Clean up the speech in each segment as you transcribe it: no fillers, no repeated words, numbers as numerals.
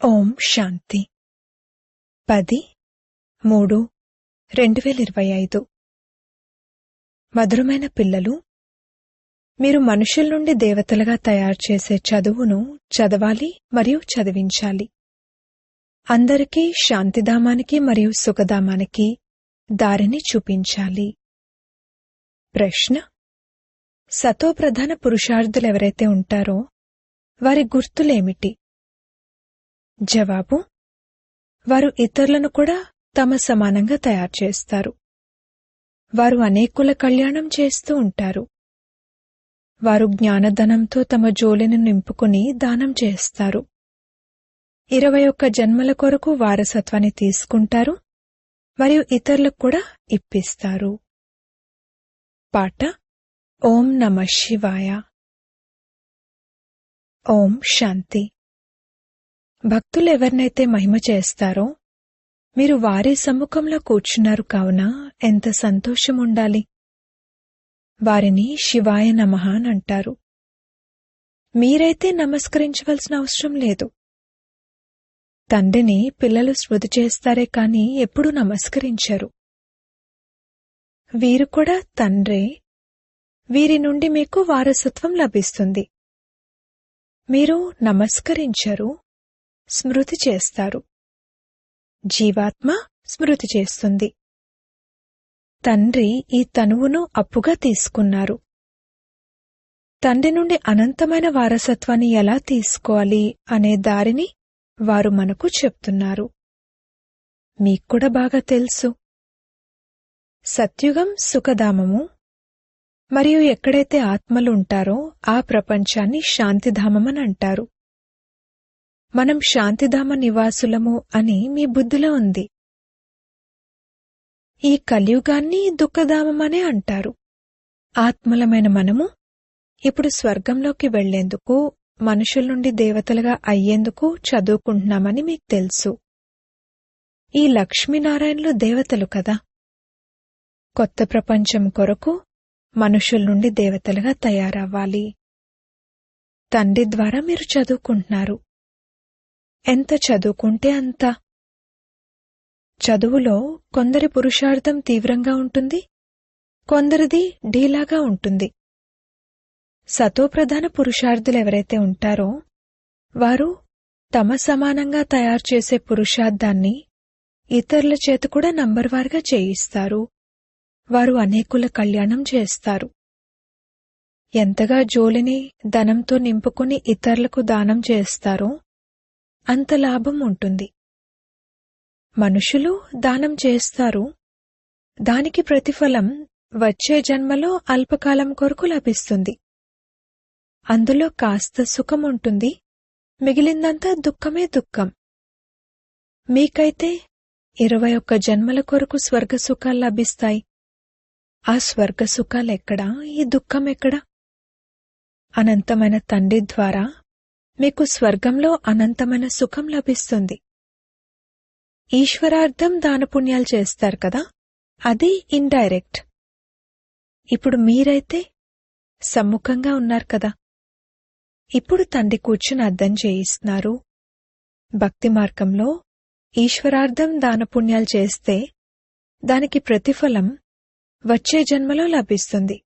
ఓం శాంతి 10/3/2025 మధురమైన పిల్లలు, మీరు మనుషుల నుండి దేవతలుగా తయారు చేసే చదువును చదవాలి మరియు చదివించాలి. అందరికీ శాంతిధామానికి మరియు సుఖధామానికి దారిని చూపించాలి. ప్రశ్న: సతోప్రధాన పురుషార్థులెవరైతే ఉంటారో వారి గుర్తులేమిటి? జవాబు: వారు ఇతరులను కూడా తమ సమానంగా తయారు చేస్తారు. వారు అనేకుల కళ్యాణం చేస్తూ ఉంటారు. వారు జ్ఞానధనంతో తమ జోలిని నింపుకుని దానం చేస్తారు. 21 జన్మల కొరకు వారసత్వాన్ని తీసుకుంటారు మరియు ఇతరులకు కూడా ఇప్పిస్తారు. పాట: ఓం నమః శివాయ. ఓం శాంతి. భక్తులు ఎవరినైతే మహిమ చేస్తారో మీరు వారి సమ్ముఖంలో కూర్చున్నారు కావున ఎంత సంతోషం ఉండాలి. వారిని శివాయ నమః అని అంటారు. మీరైతే నమస్కరించవలసిన అవసరం లేదు. తండ్రిని పిల్లలు స్మృతి చేస్తారే కాని ఎప్పుడూ నమస్కరించరు. వీరు కూడా తండ్రే. వీరి నుండి మీకు వారసత్వం లభిస్తుంది. మీరు నమస్కరించరు, స్మృతి చేస్తారు. జీవాత్మ స్మృతి చేస్తుంది. తండ్రి ఈ తనువును అప్పుగా తీసుకున్నారు. తండ్రి నుండి అనంతమైన వారసత్వాన్ని ఎలా తీసుకోవాలి అనే దారిని వారు మనకు చెప్తున్నారు. మీక్కూడా బాగా తెలుసు. సత్యుగం సుఖధామము మరియు ఎక్కడైతే ఆత్మలు ఉంటారో ఆ ప్రపంచాన్ని శాంతిధామమని అంటారు. మనం శాంతిధామ నివాసులము అని మీ బుద్ధిలో ఉంది. ఈ కలియుగాన్ని దుఃఖధామమనే అంటారు. ఆత్మలమైన మనము ఇప్పుడు స్వర్గంలోకి వెళ్లేందుకు, మనుషుల నుండి దేవతలుగా అయ్యేందుకు చదువుకుంటున్నామని మీకు తెలుసు. ఈ లక్ష్మీనారాయణులు దేవతలు కదా. కొత్త ప్రపంచం కొరకు మనుషుల నుండి దేవతలుగా తయారవ్వాలి. తండ్రి ద్వారా మీరు చదువుకుంటున్నారు. ఎంత చదువుకుంటే అంత. చదువులో కొందరి పురుషార్థం తీవ్రంగా ఉంటుంది, కొందరిది ఢీలాగా ఉంటుంది. సతోప్రధాన పురుషార్థులెవరైతే ఉంటారో వారు తమ సమానంగా తయారు చేసే పురుషార్థాన్ని ఇతరుల చేత కూడా నంబర్వారుగా చేయిస్తారు. వారు అనేకుల కళ్యాణం చేస్తారు. ఎంతగా జోలిని ధనంతో నింపుకుని ఇతరులకు దానం చేస్తారో అంత లాభం ఉంటుంది. మనుషులు దానం చేస్తారు. దానికి ప్రతిఫలం వచ్చే జన్మలో అల్పకాలం కొరకు లభిస్తుంది. అందులో కాస్త సుఖం ఉంటుంది, మిగిలిందంతా దుఃఖమే దుఃఖం. మీకైతే 21 జన్మల కొరకు స్వర్గసుఖాలు లభిస్తాయి. ఆ స్వర్గసుఖాలెక్కడా, ఈ దుఃఖమెక్కడా? అనంతమైన తండ్రి ద్వారా మీకు స్వర్గంలో అనంతమైన సుఖం లభిస్తుంది. ఈశ్వరార్థం దానపుణ్యాలు చేస్తారు కదా, అది ఇండైరెక్ట్. ఇప్పుడు మీరైతే సమ్ముఖంగా ఉన్నారు కదా. ఇప్పుడు తండ్రి కూర్చుని అర్థం చేయిస్తున్నారు. భక్తి మార్గంలో ఈశ్వరార్థం దానపుణ్యాలు చేస్తే దానికి ప్రతిఫలం వచ్చే జన్మలో లభిస్తుంది.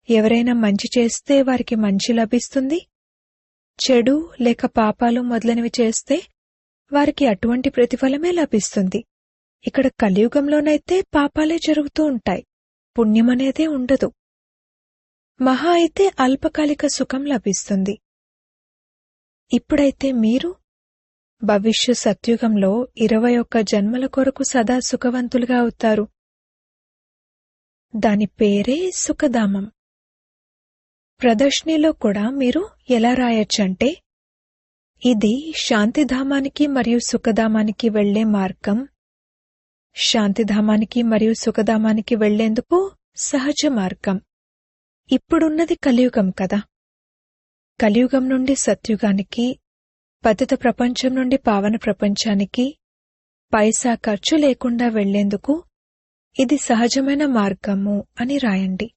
ఎవరైనా మంచి చేస్తే వారికి మంచి లభిస్తుంది. చెడు లేక పాపాలు మొదలైనవి చేస్తే వారికి అటువంటి ప్రతిఫలమే లభిస్తుంది. ఇక్కడ కలియుగంలోనైతే పాపాలే జరుగుతూ ఉంటాయి, పుణ్యమనేదే ఉండదు. మహా అయితే అల్పకాలిక సుఖం లభిస్తుంది. ఇప్పుడైతే మీరు భవిష్య సత్యుగంలో 21 జన్మల కొరకు సదా సుఖవంతులుగా అవుతారు. దాని పేరే సుఖధామం. ప్రదర్శనలో కూడా మీరు ఎలా రాయొచ్చంటే, ఇది శాంతిధామానికి మరియు సుఖధామానికి వెళ్లే మార్గం. శాంతిధామానికి మరియు సుఖధామానికి వెళ్లేందుకు సహజ మార్గం. ఇప్పుడున్నది కలియుగం కదా. కలియుగం నుండి సత్యుగానికి, పతిత ప్రపంచం నుండి పావన ప్రపంచానికి పైసా ఖర్చు లేకుండా వెళ్లేందుకు ఇది సహజమైన మార్గము అని రాయండి.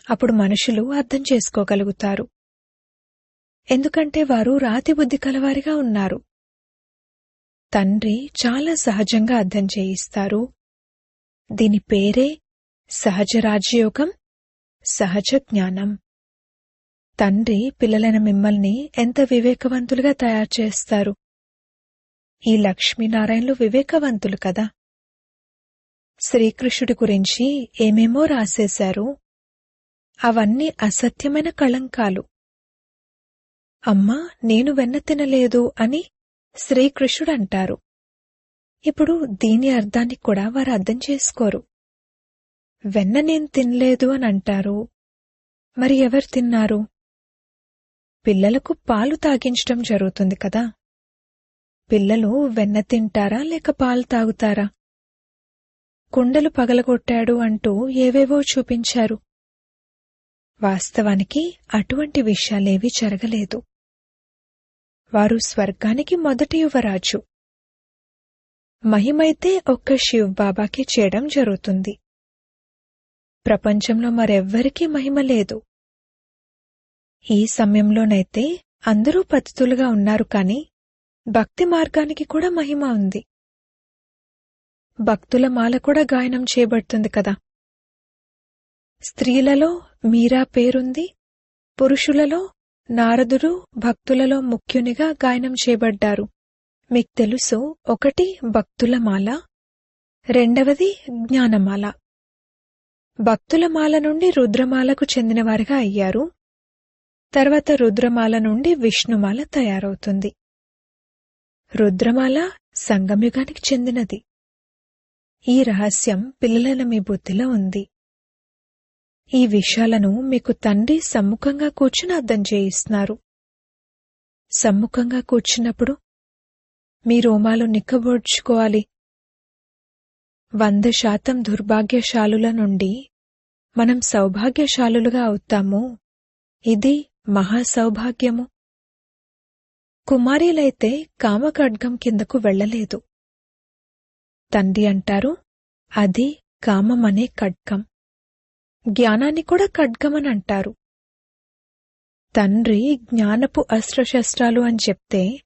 అప్పుడు మనుషులు అర్థం చేసుకోగలుగుతారు. ఎందుకంటే వారు రాతి బుద్ధి కలవారిగా ఉన్నారు. తండ్రి చాలా సహజంగా అర్థం చేయిస్తారు. దీని పేరే సహజ రాజయోగం, సహజ జ్ఞానం. తండ్రి పిల్లలైన మిమ్మల్ని ఎంత వివేకవంతులుగా తయారు చేస్తారు. ఈ లక్ష్మీనారాయణలు వివేకవంతులు కదా. శ్రీకృష్ణుడి గురించి ఏమేమో రాసేశారు. అవన్నీ అసత్యమైన కళంకాలు. అమ్మా, నేను వెన్న తినలేదు అని శ్రీకృష్ణుడంటారు. ఇప్పుడు దీని అర్థాన్ని కూడా వారు అర్థం చేసుకోరు. వెన్న నేను తినలేదు అని అంటారు. మరి ఎవరు తిన్నారు? పిల్లలకు పాలు తాగించటం జరుగుతుంది కదా. పిల్లలు వెన్న తింటారా లేక పాలు తాగుతారా? కుండలు పగలగొట్టాడు అంటూ ఏవేవో చూపించారు. వాస్తవానికి అటువంటి విషయాలేవీ జరగలేదు. వారు స్వర్గానికి మొదటి యువరాజు. మహిమైతే ఒక్క శివ్ బాబాకి చేయడం జరుగుతుంది. ప్రపంచంలో మరెవ్వరికీ మహిమ లేదు. ఈ సమయంలోనైతే అందరూ పతితులుగా ఉన్నారు, కాని భక్తి మార్గానికి కూడా మహిమ ఉంది. భక్తుల మాల కూడా గాయనం చేయబడుతుంది కదా. స్త్రీలలో మీరా పేరుంది, పురుషులలో నారదుడు భక్తులలో ముఖ్యునిగా గాయనం చేయబడ్డారు. మీకు తెలుసు, ఒకటి భక్తుల మాల, రెండవది జ్ఞానమాల. భక్తుల మాల నుండి రుద్రమాలకు చెందినవారిగా అయ్యారు. తర్వాత రుద్రమాల నుండి విష్ణుమాల తయారవుతుంది. రుద్రమాల సంగమయుగానికి చెందినది. ఈ రహస్యం పిల్లలైన మీ బుద్ధిలో ఉంది. ఈ విషయాలను మీకు తండ్రి సమ్ముఖంగా కూర్చుని అర్థం చేయిస్తున్నారు. సమ్ముఖంగా కూర్చున్నప్పుడు మీ రోమాలు నిక్కబోడ్చుకోవాలి. 100% దుర్భాగ్యశాలుల నుండి మనం సౌభాగ్యశాలులుగా అవుతాము. ఇది మహాసౌభాగ్యము. కుమారీలైతే కామఖడ్గం కిందకు వెళ్లలేదు. తండ్రి అంటారు, అది కామమనే ఖడ్గం. జ్ఞానాన్ని కూడా ఖడ్గమని అంటారు. తండ్రి జ్ఞానపు అస్త్రశస్త్రాలు అని చెప్తే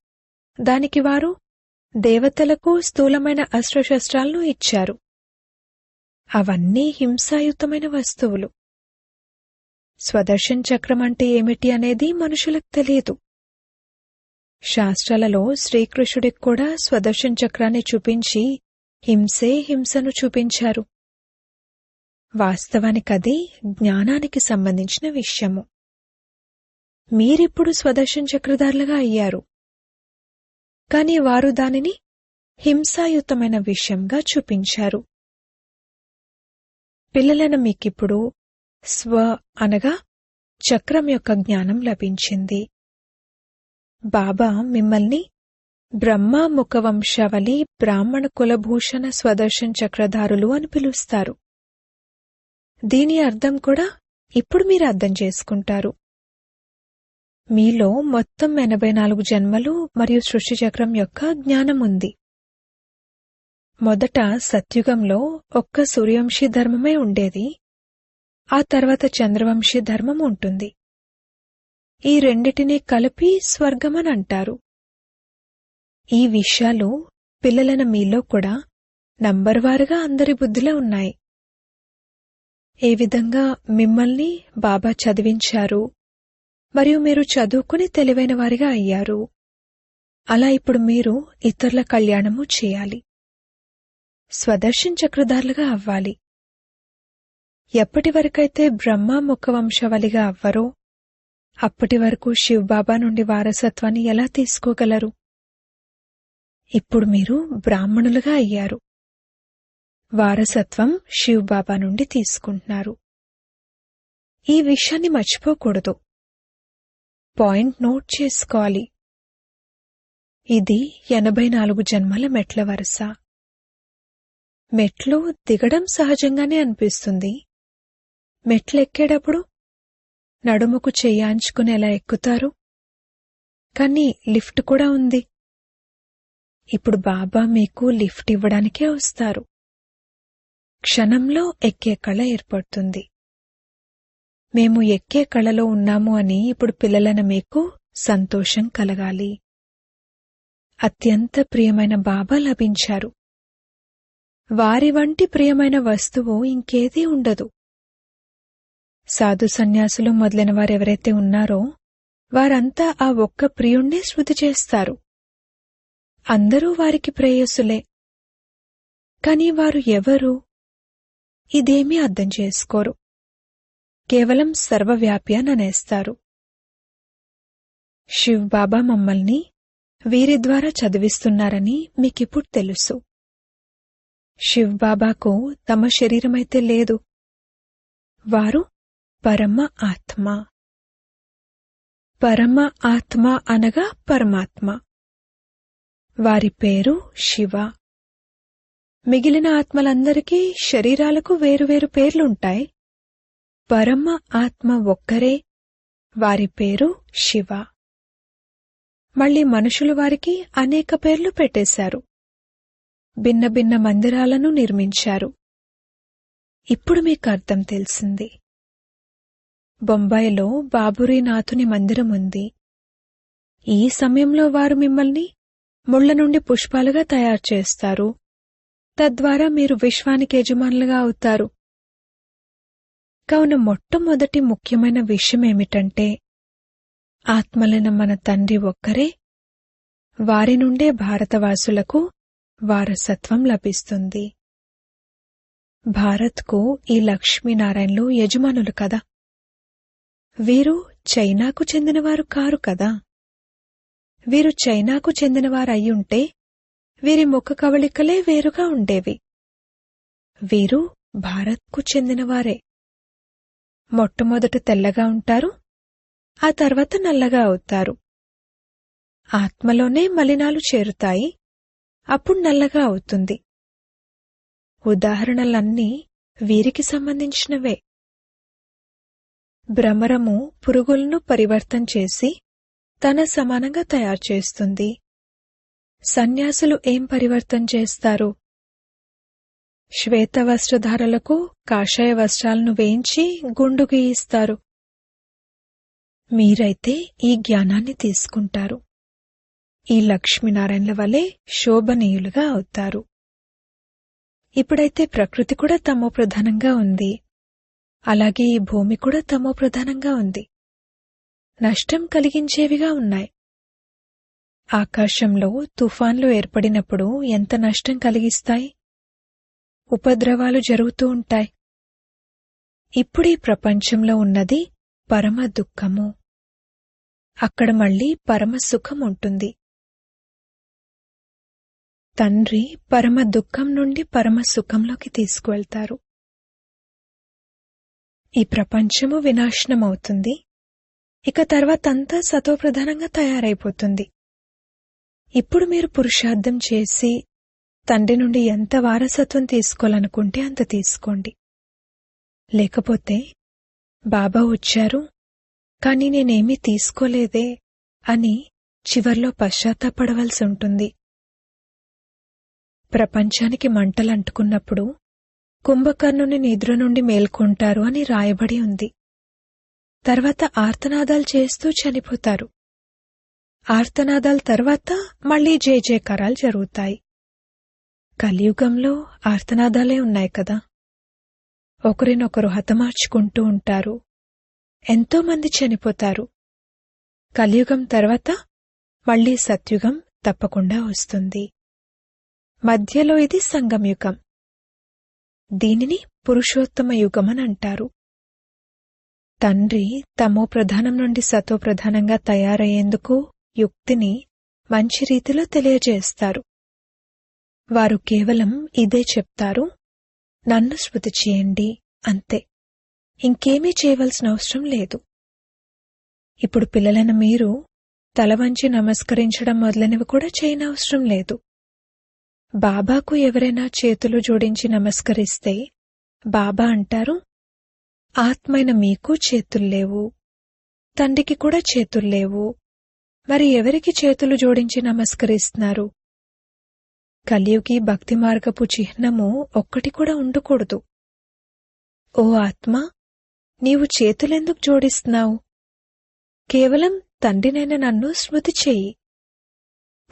దానికి వారు దేవతలకు స్థూలమైన అస్త్రశస్త్రాలను ఇచ్చారు. అవన్నీ హింసాయుతమైన వస్తువులు. స్వదర్శన్ చక్రం అంటే ఏమిటి అనేది మనుషులకు తెలియదు. శాస్త్రాలలో శ్రీకృష్ణుడికి కూడా స్వదర్శన్ చక్రాన్ని చూపించి హింసే హింసను చూపించారు. వాస్తవానికది జ్ఞానానికి సంబంధించిన విషయము. మీరిప్పుడు స్వదర్శన్ చక్రధారులుగా అయ్యారు. కాని వారు దానిని హింసాయుతమైన విషయంగా చూపించారు. పిల్లలైన మీకిప్పుడు స్వ అనగా చక్రం యొక్క జ్ఞానం లభించింది. బాబా మిమ్మల్ని బ్రహ్మ ముఖవంశావళి బ్రాహ్మణ కులభూషణ స్వదర్శన్ చక్రధారులు అని పిలుస్తారు. దీని అర్థం కూడా ఇప్పుడు మీరు అర్థం చేసుకుంటారు. మీలో మొత్తం 84 జన్మలు మరియు సృష్టి చక్రం యొక్క జ్ఞానం ఉంది. మొదట సత్యుగంలో ఒక్క సూర్యవంశీ ధర్మమే ఉండేది. ఆ తర్వాత చంద్రవంశీ ధర్మం ఉంటుంది. ఈ రెండిటినీ కలిపి స్వర్గమని అంటారు. ఈ విషయాలు పిల్లలైన మీలో కూడా నంబర్వారుగా అందరి బుద్ధిలో ఉన్నాయి. ఏ విధంగా మిమ్మల్ని బాబా చదివించారు మరియు మీరు చదువుకుని తెలివైన వారిగా అయ్యారు. అలా ఇప్పుడు మీరు ఇతరుల కళ్యాణము చేయాలి. స్వదర్శన్ చక్రధారులుగా అవ్వాలి. ఎప్పటి వరకైతే బ్రహ్మ ముఖవంశవలిగా అవ్వరో అప్పటి వరకు శివబాబా నుండి వారసత్వాన్ని ఎలా తీసుకోగలరు? ఇప్పుడు మీరు బ్రాహ్మణులుగా అయ్యారు. వారసత్వం శివబాబా నుండి తీసుకుంటున్నారు. ఈ విషయాన్ని మర్చిపోకూడదు. పాయింట్ నోట్ చేసుకోవాలి. ఇది 84 జన్మల మెట్ల వరుస. మెట్లు దిగడం సహజంగానే అనిపిస్తుంది. మెట్లెక్కేటప్పుడు నడుముకు చెయ్యాంచుకుని ఎలా ఎక్కుతారు? కానీ లిఫ్ట్ కూడా ఉంది. ఇప్పుడు బాబా మీకు లిఫ్ట్ ఇవ్వడానికే వస్తారు. క్షణంలో ఎక్కే కళ ఏర్పడుతుంది. మేము ఎక్కే కళలో ఉన్నాము అని ఇప్పుడు పిల్లలైన మీకు సంతోషం కలగాలి. అత్యంత ప్రియమైన బాబా లభించారు. వారి వంటి ప్రియమైన వస్తువు ఇంకేదీ ఉండదు. సాధు సన్యాసులు మొదలైన వారెవరైతే ఉన్నారో వారంతా ఆ ఒక్క ప్రియుణ్ణే స్మృతి చేస్తారు. అందరూ వారికి ప్రేయసులే. కాని వారు ఎవరు? ఇదేమీ అర్థం చేసుకోరు. కేవలం సర్వవ్యాపి అననేస్తారు. శివ్ బాబా మమ్మల్ని వీరి ద్వారా చదివిస్తున్నారని మీకిప్పుడు తెలుసు. శివ్ బాబాకు తమ శరీరమైతే లేదు. వారు పరమ ఆత్మ. పరమ ఆత్మ అనగా పరమాత్మ. వారి పేరు శివ. మిగిలిన ఆత్మలందరికీ శరీరాలకు వేరువేరు పేర్లుంటాయి. పరమ ఆత్మ ఒక్కరే. వారి పేరు శివ. మళ్ళీ మనుషులు వారికి అనేక పేర్లు పెట్టేశారు. భిన్న భిన్న మందిరాలను నిర్మించారు. ఇప్పుడు మీకు అర్థం తెలిసింది. బొంబాయిలో బాబురీనాథుని మందిరం ఉంది. ఈ సమయంలో వారు మిమ్మల్ని ముళ్ల నుండి పుష్పాలుగా తయారు చేస్తారు. తద్వారా మీరు విశ్వానికి యజమానులుగా అవుతారు. కావున మొట్టమొదటి ముఖ్యమైన విషయమేమిటంటే ఆత్మలైన మన తండ్రి ఒక్కరే. వారి నుండే భారతవాసులకు వారసత్వం లభిస్తుంది. భారత్కు ఈ లక్ష్మీనారాయణలు యజమానులు కదా. వీరు చైనాకు చెందినవారు కారు కదా. వీరు చైనాకు చెందినవారయ్యుంటే వీరి ముఖ కవళికలే వేరుగా ఉండేవి. వీరు భారత్కు చెందినవారే. మొట్టమొదట తెల్లగా ఉంటారు, ఆ తర్వాత నల్లగా అవుతారు. ఆత్మలోనే మలినాలు చేరుతాయి, అప్పుడు నల్లగా అవుతుంది. ఉదాహరణలన్నీ వీరికి సంబంధించినవే. భ్రమరము పురుగులను పరివర్తన చేసి తన సమానంగా తయారు చేస్తుంది. సన్యాసులు ఏం పరివర్తన చేస్తారు? శ్వేత వస్త్రధారులకు కాషాయ వస్త్రాలను వేయించి గుండు గీయిస్తారు. మీరైతే ఈ జ్ఞానాన్ని తీసుకుంటారు. ఈ లక్ష్మీనారాయణల వలె శోభనీయులుగా అవుతారు. ఇప్పుడైతే ప్రకృతి కూడా తమోప్రధానంగా ఉంది. అలాగే ఈ భూమి కూడా తమోప్రధానంగా ఉంది. నష్టం కలిగించేవిగా ఉన్నాయి. ఆకాశంలో తుఫాన్లు ఏర్పడినప్పుడు ఎంత నష్టం కలిగిస్తాయి? ఉపద్రవాలు జరుగుతూ ఉంటాయి. ఇప్పుడీ ప్రపంచంలో ఉన్నది పరమ దుఃఖము. అక్కడ మళ్లీ పరమ సుఖం ఉంటుంది. తండ్రి పరమ దుఃఖం నుండి పరమ సుఖంలోకి తీసుకువెళ్తారు. ఈ ప్రపంచము వినాశనమవుతుంది. ఇక తర్వాతంతా సతోప్రధానంగా తయారైపోతుంది. ఇప్పుడు మీరు పురుషార్థం చేసి తండ్రి నుండి ఎంత వారసత్వం తీసుకోవాలనుకుంటే అంత తీసుకోండి. లేకపోతే బాబా వచ్చారు, కాని నేనేమీ తీసుకోలేదే అని చివర్లో పశ్చాత్తాపడవలసి ఉంటుంది. ప్రపంచానికి మంటలంటుకున్నప్పుడు కుంభకర్ణుని నిద్ర నుండి మేల్కొంటారు అని రాయబడి ఉంది. తర్వాత ఆర్తనాదాలు చేస్తూ చనిపోతారు. ఆర్తనాదాల తర్వాత మళ్లీ జయజయకారాలు జరుగుతాయి. కలియుగంలో ఆర్తనాదాలే ఉన్నాయి కదా. ఒకరినొకరు హతమార్చుకుంటూ ఉంటారు. ఎంతోమంది చనిపోతారు. కలియుగం తర్వాత మళ్లీ సత్యుగం తప్పకుండా వస్తుంది. మధ్యలో ఇది సంగమయుగం. దీనిని పురుషోత్తమ యుగమనంటారు. తండ్రి తమోప్రధానం నుండి సతోప్రధానంగా తయారయ్యేందుకు యుక్తిని మంచి రీతిలో తెలియజేస్తారు. వారు కేవలం ఇదే చెప్తారు, నన్ను స్మృతి చేయండి, అంతే. ఇంకేమీ చేయవలసిన అవసరం లేదు. ఇప్పుడు పిల్లలైన మీరు తల వంచి నమస్కరించడం మొదలైనవి కూడా చేయనవసరం లేదు. బాబాకు ఎవరైనా చేతులు జోడించి నమస్కరిస్తే బాబా అంటారు, ఆత్మైన మీకు చేతుల్లేవు, తండ్రికి కూడా చేతుల్లేవు, మరి ఎవరికి చేతులు జోడించి నమస్కరిస్తున్నారు? కలియుగి భక్తి మార్గపు చిహ్నము ఒక్కటి కూడా ఉండకూడదు. ఓ ఆత్మ, నీవు చేతులెందుకు జోడిస్తున్నావు? కేవలం తండ్రినైన నన్ను స్మృతి చెయ్యి.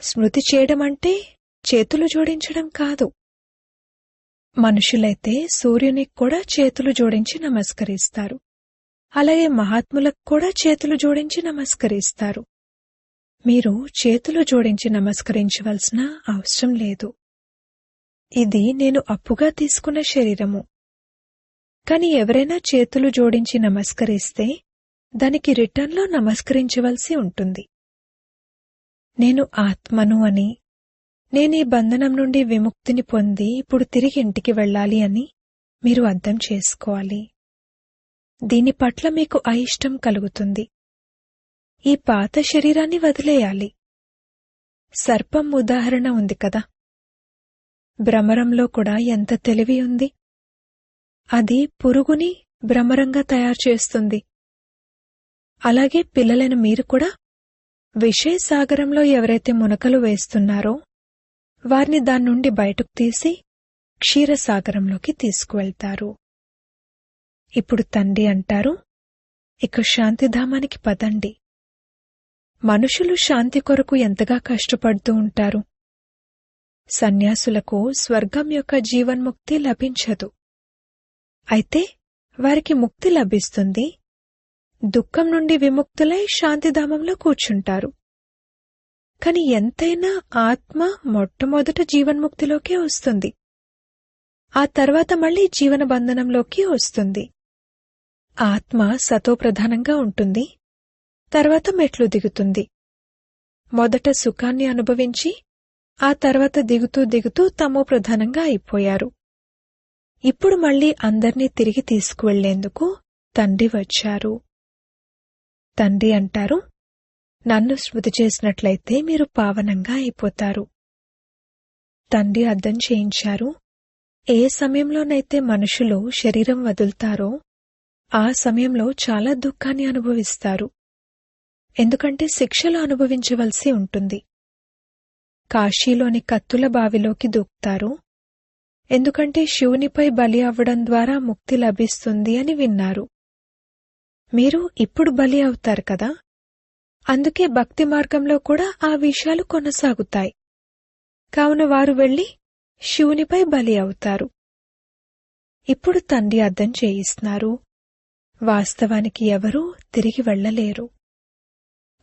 స్మృతి చేయడమంటే చేతులు జోడించడం కాదు. మనుషులైతే సూర్యునికి కూడా చేతులు జోడించి నమస్కరిస్తారు. అలాగే మహాత్ములకు కూడా చేతులు జోడించి నమస్కరిస్తారు. మీరు చేతులు జోడించి నమస్కరించవలసిన అవసరం లేదు. ఇది నేను అప్పుగా తీసుకున్న శరీరము. కాని ఎవరైనా చేతులు జోడించి నమస్కరిస్తే దానికి రిటర్న్లో నమస్కరించవలసి ఉంటుంది. నేను ఆత్మను అని, నేనీ బంధనం నుండి విముక్తిని పొంది ఇప్పుడు తిరిగి ఇంటికి వెళ్ళాలి అని మీరు అర్థం చేసుకోవాలి. దీని పట్ల మీకు అయిష్టం కలుగుతుంది. ఈ పాత శరీరాన్ని వదిలేయాలి. సర్పం ఉదాహరణ ఉంది కదా. భ్రమరంలో కూడా ఎంత తెలివి ఉంది. అది పురుగుని భ్రమరంగా తయారు చేస్తుంది. అలాగే పిల్లలైన మీరు కూడా విషయ సాగరంలో ఎవరైతే మునకలు వేస్తున్నారో వారిని దాని నుండి బయటకు తీసి క్షీరసాగరంలోకి తీసుకువెళ్తారు. ఇప్పుడు తండ్రి అంటారు, ఇక శాంతిధామానికి పదండి. మనుషులు శాంతి కొరకు ఎంతగా కష్టపడుతూ ఉంటారు. సన్యాసులకు స్వర్గం యొక్క జీవన్ముక్తి లభించదు. అయితే వారికి ముక్తి లభిస్తుంది. దుఃఖం నుండి విముక్తులై శాంతిధామంలో కూర్చుంటారు. కాని ఎంతైనా ఆత్మ మొట్టమొదట జీవన్ముక్తిలోకే వస్తుంది. ఆ తర్వాత మళ్లీ జీవన బంధనంలోకి వస్తుంది. ఆత్మ సతోప్రధానంగా ఉంటుంది. తర్వాత మెట్లు దిగుతుంది. మొదట సుఖాన్ని అనుభవించి ఆ తర్వాత దిగుతూ దిగుతూ తమో ప్రధానంగా అయిపోయారు. ఇప్పుడు మళ్లీ అందర్నీ తిరిగి తీసుకువెళ్లేందుకు తండ్రి వచ్చారు. తండ్రి అంటారు, నన్ను స్మృతి చేసినట్లయితే మీరు పావనంగా అయిపోతారు. తండ్రి అర్థం చేయించారు, ఏ సమయంలోనైతే మనుషులు శరీరం వదులుతారో ఆ సమయంలో చాలా దుఃఖాన్ని అనుభవిస్తారు. ఎందుకంటే శిక్షలు అనుభవించవలసి ఉంటుంది. కాశీలోని కత్తుల బావిలోకి దూకుతారు. ఎందుకంటే శివునిపై బలి అవ్వడం ద్వారా ముక్తి లభిస్తుంది అని విన్నారు. మీరు ఇప్పుడు బలి అవుతారు కదా. అందుకే భక్తి మార్గంలో కూడా ఆ విషయాలు కొనసాగుతాయి. కావున వారు వెళ్లి శివునిపై బలి అవుతారు. ఇప్పుడు తండ్రి అర్థం చేయిస్తున్నారు, వాస్తవానికి ఎవరూ తిరిగి వెళ్లలేరు.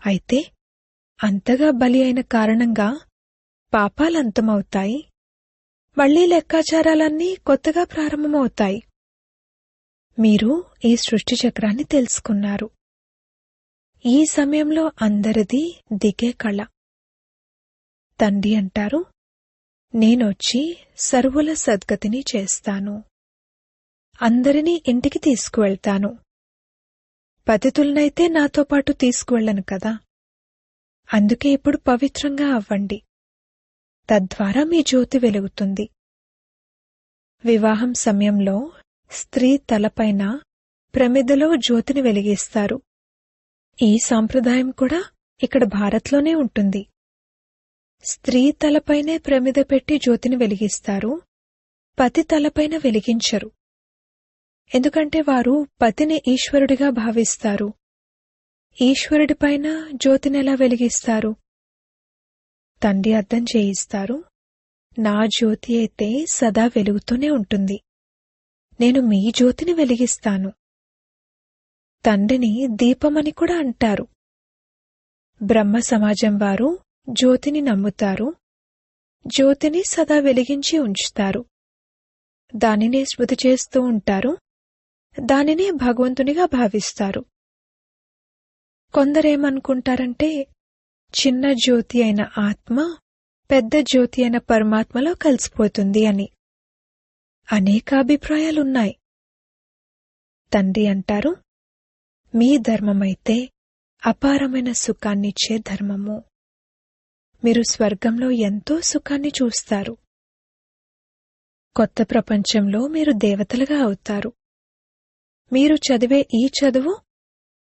అయితే అంతగా బలి అయిన కారణంగా పాపాలంతమవుతాయి. మళ్లీ లెక్కాచారాలన్నీ కొత్తగా ప్రారంభమవుతాయి. మీరు ఈ సృష్టి చక్రాన్ని తెలుసుకున్నారు. ఈ సమయంలో అందరిది దిగే కళ. తండ్రి అంటారు, నేనొచ్చి సర్వుల సద్గతిని చేస్తాను. అందరినీ ఇంటికి తీసుకువెళ్తాను. పతితులనైతే నాతో పాటు తీసుకువెళ్లను కదా. అందుకే ఇప్పుడు పవిత్రంగా అవ్వండి. తద్వారా మీ జ్యోతి వెలుగుతుంది. వివాహం సమయంలో స్త్రీ తలపైన ప్రమిదలో జ్యోతిని వెలిగిస్తారు. ఈ సాంప్రదాయం కూడా ఇక్కడ భారత్లోనే ఉంటుంది. స్త్రీ తలపైనే ప్రమిద పెట్టి జ్యోతిని వెలిగిస్తారు. పతి తలపైన వెలిగించరు. ఎందుకంటే వారు పతిని ఈశ్వరుడిగా భావిస్తారు. ఈశ్వరుడిపైన జ్యోతినెలా వెలిగిస్తారు? తండ్రి అర్థం చేయిస్తారు, నా జ్యోతి అయితే సదా వెలుగుతూనే ఉంటుంది. నేను మీ జ్యోతిని వెలిగిస్తాను. తండ్రిని దీపమని కూడా అంటారు. బ్రహ్మ సమాజం వారు జ్యోతిని నమ్ముతారు. జ్యోతిని సదా వెలిగించి ఉంచుతారు. దానినే స్మృతి చేస్తూ ఉంటారు. దానినే భగవంతునిగా భావిస్తారు. కొందరేమనుకుంటారంటే చిన్న జ్యోతి అయిన ఆత్మ పెద్ద జ్యోతి అయిన పరమాత్మలో కలిసిపోతుంది అని. అనేక అభిప్రాయాలున్నాయి. తండ్రి అంటారు, మీ ధర్మమైతే అపారమైన సుఖాన్నిచ్చే ధర్మము. మీరు స్వర్గంలో ఎంతో సుఖాన్ని చూస్తారు. కొత్త ప్రపంచంలో మీరు దేవతలుగా అవుతారు. మీరు చదివే ఈ చదువు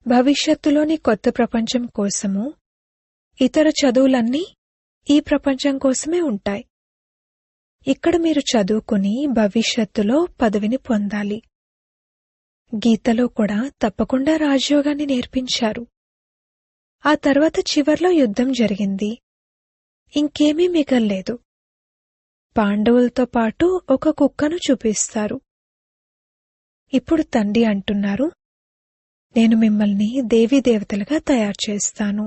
భవిష్యత్తులోని కొత్త ప్రపంచం కోసము, ఇతర చదువులన్నీ ఈ ప్రపంచం కోసమే ఉంటాయి. ఇక్కడ మీరు చదువుకుని భవిష్యత్తులో పదవిని పొందాలి. గీతలో కూడా తప్పకుండా రాజయోగాన్ని నేర్పించారు. ఆ తర్వాత చివర్లో యుద్ధం జరిగింది. ఇంకేమీ మిగల్లేదు. పాండవులతో పాటు ఒక కుక్కను చూపిస్తారు. ఇప్పుడు తండ్రి అంటున్నారు, నేను మిమ్మల్ని దేవీదేవతలుగా తయారు చేస్తాను.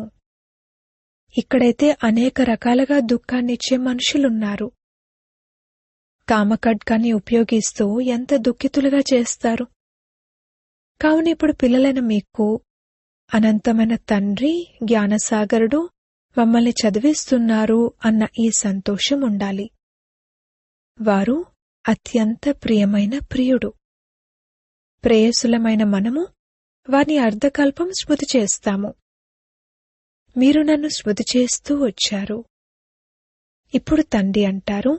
ఇక్కడైతే అనేక రకాలుగా దుఃఖాన్నిచ్చే మనుషులున్నారు. కామఖడ్గాన్ని ఉపయోగిస్తూ ఎంత దుఃఖితులుగా చేస్తారు. కావున ఇప్పుడు పిల్లలైన మీకు అనంతమైన తండ్రి జ్ఞానసాగరుడు మమ్మల్ని చదివిస్తున్నారు అన్న ఈ సంతోషం ఉండాలి. వారు అత్యంత ప్రియమైన ప్రియుడు. ప్రేయసులమైన మనము వారిని అర్ధకల్పం స్మృతి చేస్తాము. మీరు నన్ను స్మృతి చేస్తూ వచ్చారు. ఇప్పుడు తండ్రి అంటారు,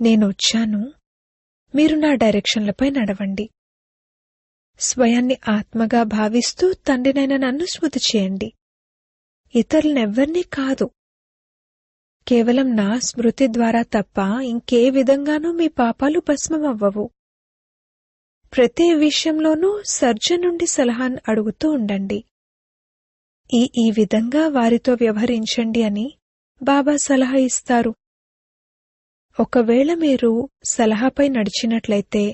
నేనొచ్చాను, మీరు నా డైరెక్షన్లపై నడవండి. స్వయాన్ని ఆత్మగా భావిస్తూ తండ్రినైన నన్ను స్మృతి చేయండి. ఇతరులనెవ్వర్నీ కాదు. కేవలం నా స్మృతి ద్వారా తప్ప ఇంకే విధంగానూ మీ పాపాలు భస్మమవ్వవు. ప్రతి విషయంలోనూ సర్జన్ నుండి సలహాను అడుగుతూ ఉండండి. ఈ విధంగా వారితో వ్యవహరించండి అని బాబా సలహా ఇస్తారు. ఒకవేళ మీరు సలహాపై నడిచినట్లయితే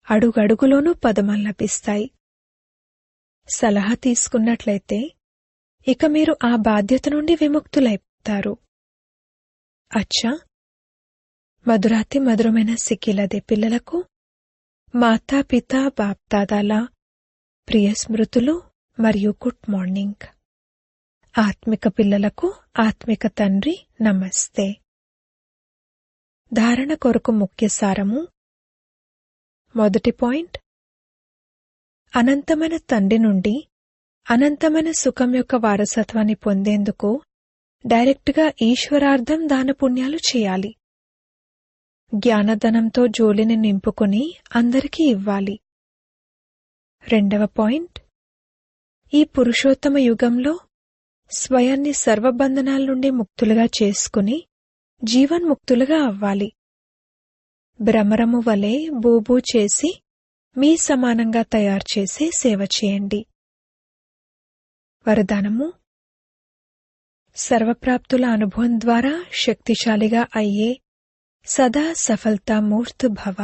అడుగడుగులోనూ పదమాలు లభిస్తాయి. సలహా తీసుకున్నట్లయితే ఇక మీరు ఆ బాధ్యత నుండి విముక్తులైపోతారు. అచ్చా, మధురాతి మధురమైన సిక్కిలదే పిల్లలకు మాతాపిత బాప్దాదాల ప్రియ స్మృతులు మరియు గుడ్ మార్నింగ్. ఆత్మిక పిల్లలకు ఆత్మిక తండ్రి నమస్తే. ధారణ కొరకు ముఖ్య సారము. మొదటి పాయింట్, అనంతమైన తండ్రి నుండి అనంతమైన సుఖం యొక్క వారసత్వాన్ని పొందేందుకు డైరెక్ట్గా ఈశ్వరార్థం దానపుణ్యాలు చేయాలి. జ్ఞానధనంతో జోలిని నింపుకుని అందరికీ ఇవ్వాలి. రెండవ పాయింట్, ఈ పురుషోత్తమ యుగంలో స్వయాన్ని సర్వబంధనాల నుండి ముక్తులుగా చేసుకుని జీవన్ముక్తులుగా అవ్వాలి. భ్రమరము వలె బూబూ చేసి మీ సమానంగా తయారు చేసి సేవ చేయండి. వరదానము. సర్వప్రాప్తుల అనుభవం ద్వారా శక్తిశాలిగా అయ్యే సదా సఫలతా మూర్తు భవ.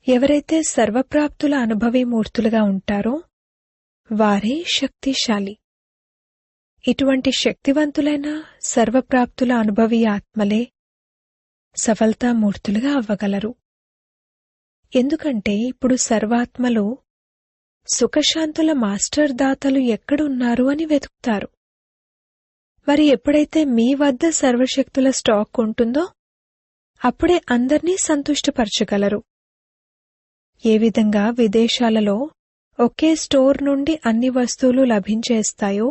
ఎవరైతే సర్వప్రాప్తుల అనుభవీ మూర్తులుగా ఉంటారో వారే శక్తిశాలి. ఇటువంటి శక్తివంతులైన సర్వప్రాప్తుల అనుభవీ ఆత్మలే సఫలతామూర్తులుగా అవ్వగలరు. ఎందుకంటే ఇప్పుడు సర్వాత్మలు సుఖశాంతుల మాస్టర్ దాతలు ఎక్కడున్నారు అని వెతుకుతారు. మరి ఎప్పుడైతే మీ వద్ద సర్వశక్తుల స్టాక్ ఉంటుందో అప్పుడే అందర్నీ సంతుష్టపరచగలరు. ఏ విధంగా విదేశాలలో ఒకే స్టోర్ నుండి అన్ని వస్తువులు లభించేస్తాయో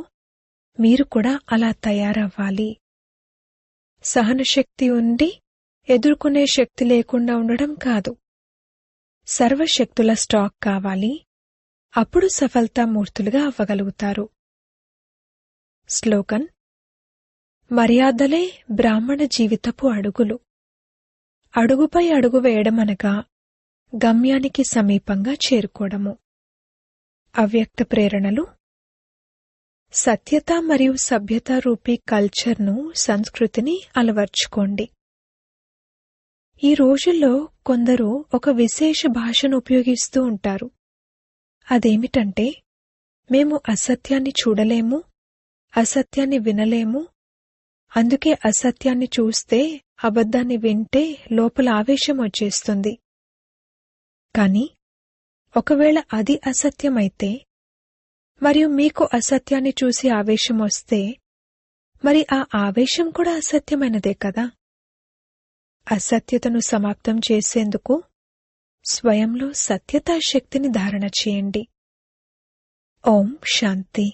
మీరు కూడా అలా తయారవ్వాలి. సహనశక్తి ఉండి ఎదుర్కొనే శక్తి లేకుండా ఉండడం కాదు, సర్వశక్తుల స్టాక్ కావాలి. అప్పుడు సఫలతామూర్తులుగా అవ్వగలుగుతారు. స్లోగన్. మర్యాదలే బ్రాహ్మణ జీవితపు అడుగులు. అడుగుపై అడుగు వేయడమనగా గమ్యానికి సమీపంగా చేరుకోవడము. అవ్యక్త ప్రేరణలు. సత్యత మరియు సభ్యత రూపీ కల్చర్ను, సంస్కృతిని అలవర్చుకోండి. ఈ రోజుల్లో కొందరు ఒక విశేష భాషను ఉపయోగిస్తూ ఉంటారు. అదేమిటంటే, మేము అసత్యాన్ని చూడలేము, అసత్యాన్ని వినలేము, అందుకే అసత్యాన్ని చూస్తే అబద్ధాన్ని వింటే లోపల ఆవేశం వచ్చేస్తుంది. కాని ఒకవేళ అది అసత్యమైతే మరియు మీకు అసత్యాన్ని చూసి ఆవేశం వస్తే మరి ఆ ఆవేశం కూడా అసత్యమైనదే కదా. అసత్యతను సమాప్తం చేసేందుకు స్వయంలో సత్యతా శక్తిని ధారణ చేయండి. ఓం శాంతి.